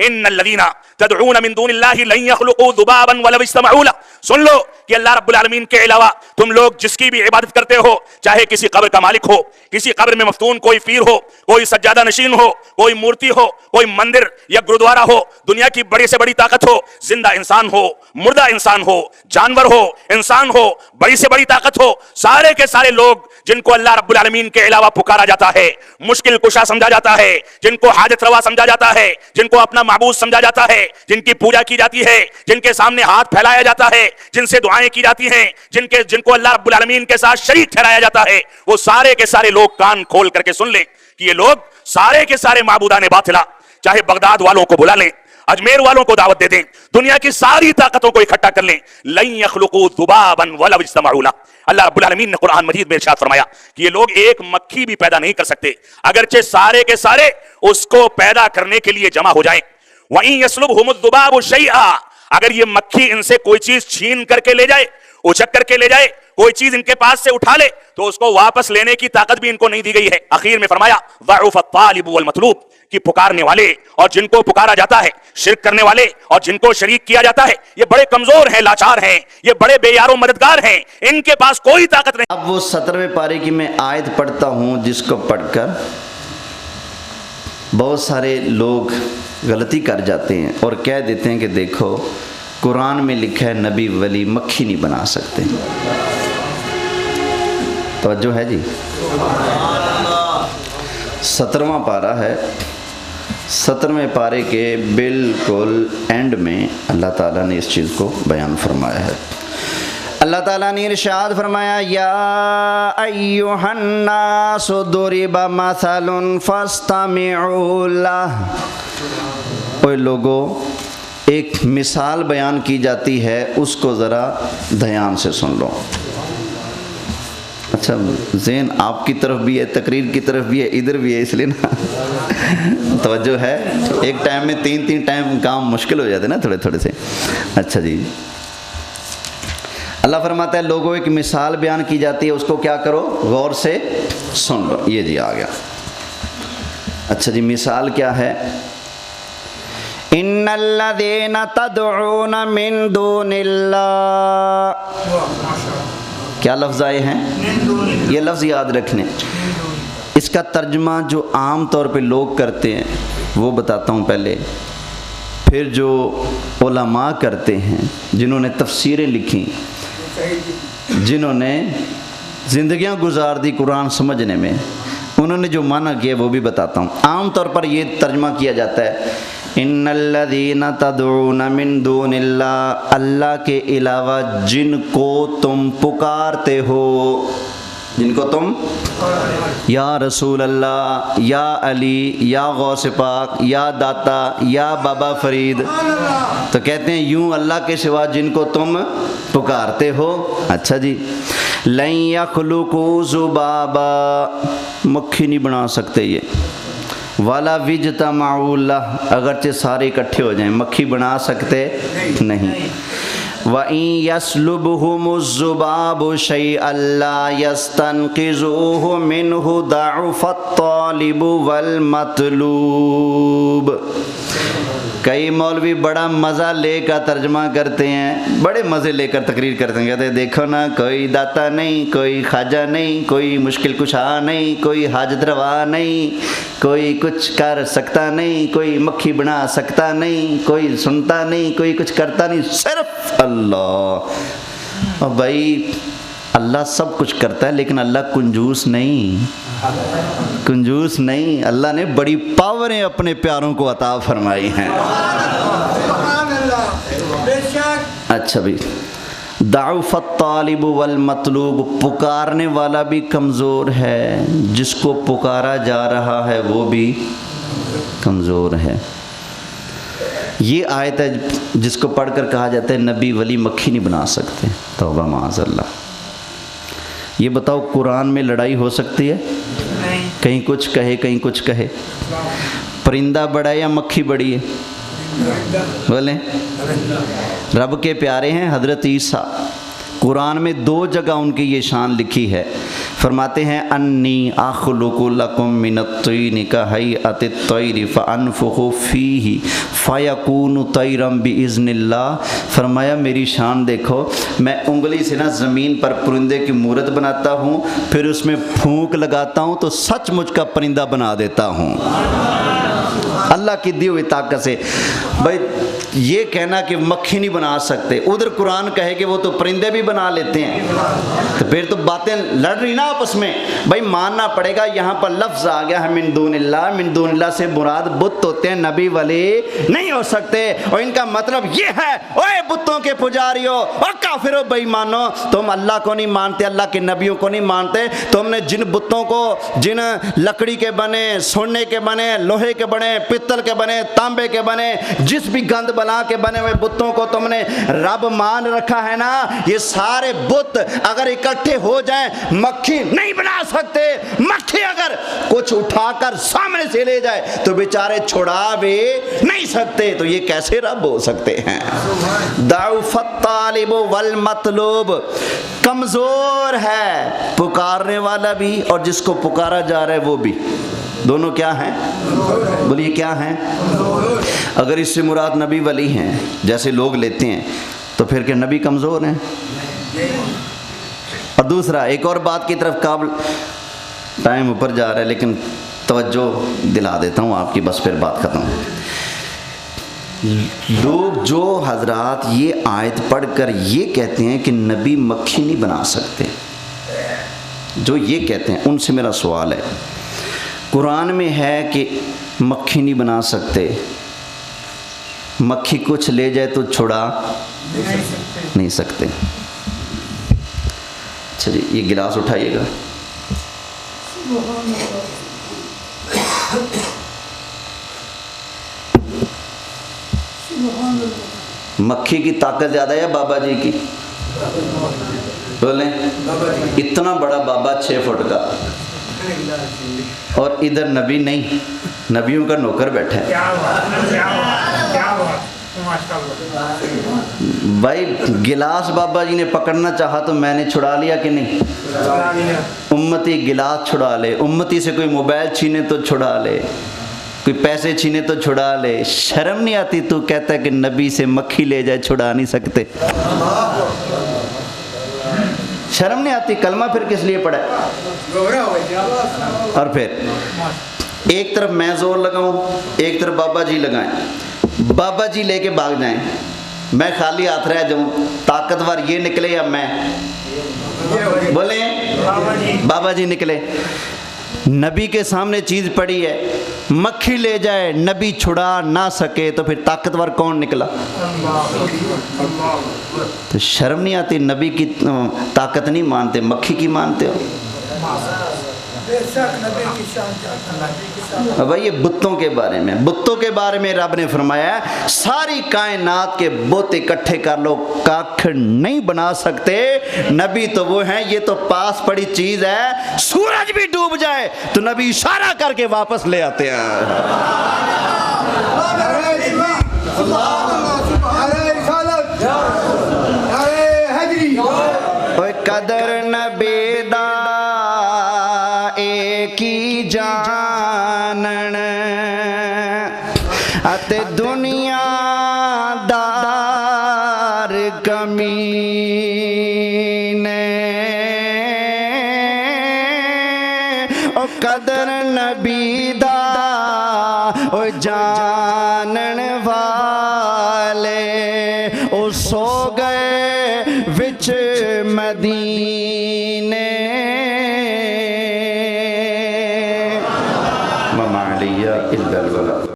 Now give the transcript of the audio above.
ان الذین تدعون من دون اللہ لن یخلقوا ذبابا ولو اجتمعوا لہ. سن لو کہ اللہ رب العالمین کے علاوہ تم لوگ جس کی بھی عبادت کرتے ہو، چاہے کسی قبر کا مالک ہو، کسی قبر میں مفتون کوئی پیر ہو، کوئی سجادہ نشین ہو، کوئی مورتی ہو، کوئی مندر یا گرودوارا ہو، دنیا کی بڑی سے بڑی طاقت ہو، زندہ انسان ہو، مردہ انسان ہو، جانور ہو، انسان ہو، بڑی سے بڑی طاقت ہو، سارے کے سارے لوگ جن کو اللہ رب العالمین کے علاوہ پکارا جاتا ہے، مشکل کشا سمجھا جاتا ہے، جن کو حاجت روا سمجھا جاتا ہے، جن کو اپنا معبود سمجھا جاتا ہے، جن کی پوجا کی جاتی ہے، جن کے سامنے ہاتھ پھیلایا جاتا ہے، جن سے دعائیں کی جاتی ہیں، جن کو اللہ رب العالمین کے ساتھ شریک ٹھہرایا جاتا ہے، وہ سارے کے سارے لوگ کان کھول کر کے سن لیں کہ یہ لوگ سارے کے سارے معبودان باطلا، چاہے بغداد والوں کو بلا لیں، اجمیر والوں کو دعوت دے دیں، دنیا کی ساری طاقتوں کو اکٹھا کر لیں، لن یخلقوا ذبابا ولو اجتمعوا لہ. اللہ رب العالمین نے قرآن مجید میں ارشاد فرمایا کہ یہ لوگ ایک مکھی بھی پیدا نہیں کر سکتے اگرچہ سارے کے سارے اس کو پیدا کرنے کے لیے جمع ہو جائیں. وَإِن يَسْلُبْهُمُ الذُّبَابُ شَيْئًا، اگر یہ مکھی ان سے کوئی چیز چھین کر کے لے جائے، اچک کر کے لے جائے، کوئی چیز ان کے پاس سے اٹھا لے تو اس کو واپس لینے کی طاقت بھی ان کو نہیں دی گئی ہے. اخیر میں فرمایا ضعف الطالب والمطلوب، کہ پکارنے والے اور جن کو پکارا جاتا ہے، شرک کرنے والے اور جن کو شریک کیا جاتا ہے، یہ بڑے کمزور ہیں، لاچار ہیں، یہ بڑے بے یار و مددگار ہیں، ان کے پاس کوئی طاقت نہیں. اب وہ 17ویں پارے کی میں آیت پڑھتا ہوں جس کو پڑھ کر بہت سارے لوگ غلطی کر جاتے ہیں اور کہہ دیتے ہیں کہ دیکھو قرآن میں لکھا ہے نبی ولی مکھی نہیں بنا سکتے. توجہ ہے جی، 17واں پارہ ہے، 17ویں پارے کے بالکل اینڈ میں اللہ تعالیٰ نے اس چیز کو بیان فرمایا ہے. اللہ تعالیٰ نے ارشاد فرمایا یا ایھا الناس ضرب مثل فاستمعوا لہ. اوے لوگو، ایک مثال بیان کی جاتی ہے، اس کو ذرا دھیان سے سن لو. اچھا ذہن آپ کی طرف بھی ہے، تقریر کی طرف بھی ہے، ادھر بھی ہے، اس لیے نا توجہ ہے. ایک ٹائم میں تین ٹائم کام مشکل ہو جاتے ہیں نا تھوڑے تھوڑے سے. اچھا جی، اللہ فرماتا ہے لوگوں ایک مثال بیان کی جاتی ہے، اس کو کیا کرو، غور سے سن لو. یہ جی آ گیا. اچھا جی، مثال کیا ہے؟ ان الذین تدعون من دون اللہ، کیا لفظ آئے ہیں؟ یہ لفظ یاد رکھنے. اس کا ترجمہ جو عام طور پہ لوگ کرتے ہیں وہ بتاتا ہوں پہلے، پھر جو علماء کرتے ہیں، جنہوں نے تفسیریں لکھی، جنہوں نے زندگیاں گزار دی قرآن سمجھنے میں، انہوں نے جو معنی کیا وہ بھی بتاتا ہوں. عام طور پر یہ ترجمہ کیا جاتا ہے ان الذین تدعون من دون اللہ، اللہ کے علاوہ جن کو تم پکارتے ہو، جن کو تم یا رسول اللہ، یا علی، یا غوث پاک، یا داتا، یا بابا فرید، تو کہتے ہیں یوں اللہ کے سوا جن کو تم پکارتے ہو. اچھا جی، لن یخلقوا ذبابا، مکھی نہیں بنا سکتے یہ. والا وجتمعوا لہ، اگرچہ سارے اکٹھے ہو جائیں مکھی بنا سکتے نہیں. وَإِن يَسْلُبْهُمُ الذُّبَابُ شَيْئًا لَّا يَسْتَنقِذُوهُ مِنْهُ ضَعْفَ الطَّالِبِ وَالْمَطْلُوبِ. کئی مولوی بڑا مزہ لے کر ترجمہ کرتے ہیں، بڑے مزے لے کر تقریر کرتے ہیں، کہتے ہیں دیکھو نا کوئی داتا نہیں، کوئی خواجہ نہیں، کوئی مشکل کشا نہیں، کوئی حاجت روا نہیں، کوئی کچھ کر سکتا نہیں، کوئی مکھی بنا سکتا نہیں، کوئی سنتا نہیں، کوئی کچھ کرتا نہیں، صرف اللہ. اور بھائی اللہ سب کچھ کرتا ہے لیکن اللہ کنجوس نہیں، کنجوس نہیں. اللہ نے بڑی پاوریں اپنے پیاروں کو عطا فرمائی ہیں. اچھا بھی، ضعف الطالب والمطلوب، پکارنے والا بھی کمزور ہے، جس کو پکارا جا رہا ہے وہ بھی کمزور ہے. یہ آیت ہے جس کو پڑھ کر کہا جاتا ہے نبی ولی مکھی نہیں بنا سکتے. توبہ معاذ اللہ. یہ بتاؤ قرآن میں لڑائی ہو سکتی ہے؟ کہیں کچھ کہے کہیں کچھ کہے. پرندہ بڑا ہے یا مکھی بڑی ہے؟ بولیں. رب کے پیارے ہیں حضرت عیسیٰ، قرآن میں 2 جگہ ان کی یہ شان لکھی ہے. فرماتے ہیں انی اخلق لکم من الطین کہیئۃ الطیر فانفخ فیہ فَيَكُونُ طَيْرًا بِإِذْنِ اللَّهِ، فرمایا میری شان دیکھو، میں انگلی سے نا زمین پر پرندے کی مورت بناتا ہوں، پھر اس میں پھونک لگاتا ہوں تو سچ مچ کا پرندہ بنا دیتا ہوں اللہ کی دی ہوئی طاقت سے۔ بھائی یہ کہنا کہ مکھی نہیں بنا سکتے، ادھر قرآن کہے کہ وہ تو پرندے بھی بنا لیتے ہیں، تو پھر تو باتیں لڑ رہی نا آپس میں۔ بھائی ماننا پڑے گا، یہاں پر لفظ آ گیا ہے من دون اللہ، من دون اللہ سے مراد بت ہوتے ہیں، نبی ولی نہیں ہو سکتے، اور ان کا مطلب یہ ہے اوے بتوں کے پجاریوں اور کافروں بے ایمانو، تم اللہ کو نہیں مانتے، اللہ کے نبیوں کو نہیں مانتے، تم نے جن بتوں کو، جن لکڑی کے بنے، سونے کے بنے، لوہے کے بنے، پتل کے بنے، تانبے کے بنے، جس بھی گند بلا کے بنے ہوئے بتوں کو تم نے رب مان رکھا ہے نا، یہ سارے بت اگر اکٹھے ہو جائیں مکھی نہیں بنا سکتے۔ مکھی اگر کچھ اٹھا کر سامنے سے لے جائے تو بیچارے چھڑا بھی نہیں سکتے، تو یہ کیسے رب ہو سکتے ہیں؟ ضعف الطالب والمطلوب، کمزور ہے پکارنے والا بھی اور جس کو پکارا جا رہا ہے وہ بھی، دونوں کیا ہیں؟ بولیے کیا ہیں؟ اگر اس سے مراد نبی ولی ہیں جیسے لوگ لیتے ہیں تو پھر کہ نبی کمزور ہیں؟ اور دوسرا ایک اور بات کی طرف قابل، ٹائم اوپر جا رہا ہے لیکن توجہ دلا دیتا ہوں آپ کی، بس پھر بات ختم۔ لوگ جو حضرات یہ آیت پڑھ کر یہ کہتے ہیں کہ نبی مکھی نہیں بنا سکتے، جو یہ کہتے ہیں ان سے میرا سوال ہے، قرآن میں ہے کہ مکھی نہیں بنا سکتے، مکھی کچھ لے جائے تو چھڑا نہیں سکتے۔ اچھا جی یہ گلاس اٹھائیے گا۔ مکھی کی طاقت زیادہ ہے بابا جی کی؟ بولیں، اتنا بڑا بابا 6 فٹ کا اور ادھر نبی نہیں، نبیوں کا نوکر بیٹھا ہے۔ بھائی گلاس بابا جی نے پکڑنا چاہا تو میں نے چھڑا لیا کہ نہیں؟ امتی گلاس چھڑا لے، امتی سے کوئی موبائل چھینے تو چھڑا لے، کوئی پیسے چھینے تو چھڑا لے، شرم نہیں آتی؟ تو کہتا ہے کہ نبی سے مکھی لے جائے چھڑا نہیں سکتے، شرم نہیں آتی؟ کلمہ پھر کس لیے پڑھا ہے؟ اور پھر ایک طرف میں زور لگاؤں، ایک طرف بابا جی لگائیں، بابا جی لے کے بھاگ جائیں، میں خالی ہاتھ رہ جاؤں، طاقتور یہ نکلے یا میں؟ بولیں بابا جی نکلے۔ نبی کے سامنے چیز پڑی ہے، مکھی لے جائے نبی چھڑا نہ سکے تو پھر طاقتور کون نکلا؟ تو شرم نہیں آتی؟ نبی کی طاقت نہیں مانتے، مکھی کی مانتے ہو؟ بھائی یہ بتوں کے بارے میں، بتوں کے بارے میں رب نے فرمایا ہے ساری کائنات کے بت اکٹھے کر لو کاکھ نہیں بنا سکتے، نبی تو وہ ہیں، یہ تو پاس پڑی چیز ہے، سورج بھی ڈوب جائے تو نبی اشارہ کر کے واپس لے آتے ہیں۔ قدر نبی دا کی جانن اتے دنیا دار کمینے، او قدر نبی دا او جانن والے او سو گئے وچ مدینے۔ وما علیہ الا البلاغ۔